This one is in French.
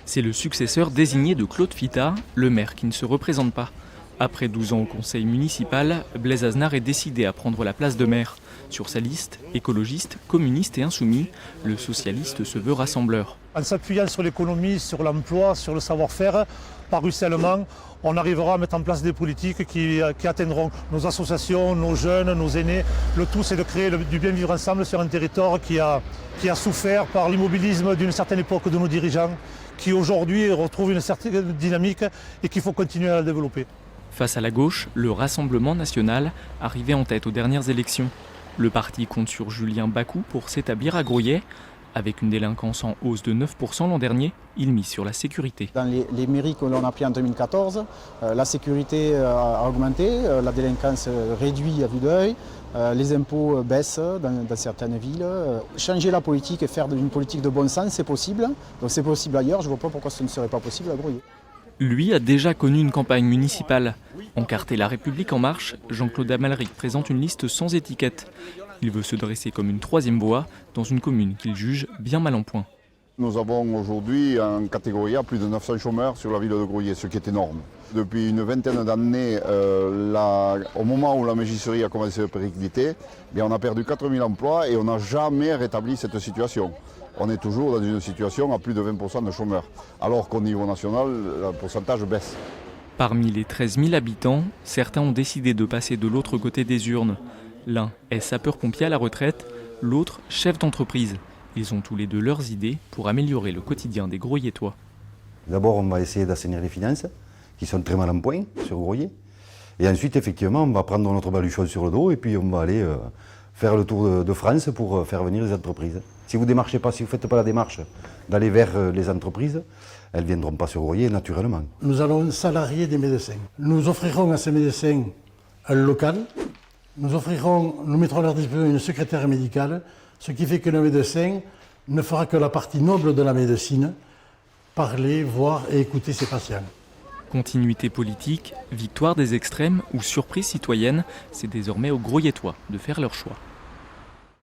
C'est le successeur désigné de Claude Fita, le maire qui ne se représente pas. Après 12 ans au conseil municipal, Blaise Aznar est décidé à prendre la place de maire. Sur sa liste, écologiste, communiste et insoumis, le socialiste se veut rassembleur. En s'appuyant sur l'économie, sur l'emploi, sur le savoir-faire, par ruissellement, on arrivera à mettre en place des politiques qui atteindront nos associations, nos jeunes, nos aînés. Le tout, c'est de créer du bien vivre ensemble sur un territoire qui a souffert par l'immobilisme d'une certaine époque de nos dirigeants, qui aujourd'hui retrouve une certaine dynamique et qu'il faut continuer à la développer. Face à la gauche, le Rassemblement national, arrivé en tête aux dernières élections. Le parti compte sur Julien Bacou pour s'établir à Groyet. Avec une délinquance en hausse de 9% l'an dernier, il mise sur la sécurité. Dans les mairies que l'on a pris en 2014, la sécurité a augmenté, la délinquance réduit à vue d'œil, les impôts baissent dans certaines villes. Changer la politique et faire une politique de bon sens, c'est possible. Donc c'est possible ailleurs, je ne vois pas pourquoi ce ne serait pas possible à Groyet. Lui a déjà connu une campagne municipale. Encarté La République en marche, Jean-Claude Amalric présente une liste sans étiquette. Il veut se dresser comme une troisième voie dans une commune qu'il juge bien mal en point. Nous avons aujourd'hui en catégorie A plus de 900 chômeurs sur la ville de Groyet, ce qui est énorme. Depuis une vingtaine d'années, au moment où la mégisserie a commencé à péricliter, on a perdu 4000 emplois et on n'a jamais rétabli cette situation. On est toujours dans une situation à plus de 20% de chômeurs, alors qu'au niveau national, le pourcentage baisse. Parmi les 13 000 habitants, certains ont décidé de passer de l'autre côté des urnes. L'un est sapeur-pompier à la retraite, l'autre chef d'entreprise. Ils ont tous les deux leurs idées pour améliorer le quotidien des Groyettois. D'abord, on va essayer d'assainir les finances, qui sont très mal en point sur Groyet. Et ensuite, effectivement, on va prendre notre baluchon sur le dos et puis on va aller faire le tour de France pour faire venir les entreprises. Si vous démarchez pas, si vous ne faites pas la démarche d'aller vers les entreprises, elles ne viendront pas sur Groyet naturellement. Nous allons salarier des médecins. Nous offrirons à ces médecins un local. Nous mettrons à leur disposition une secrétaire médicale, ce qui fait que le médecin ne fera que la partie noble de la médecine, parler, voir et écouter ses patients. Continuité politique, victoire des extrêmes ou surprise citoyenne, c'est désormais aux Groyettois de faire leur choix.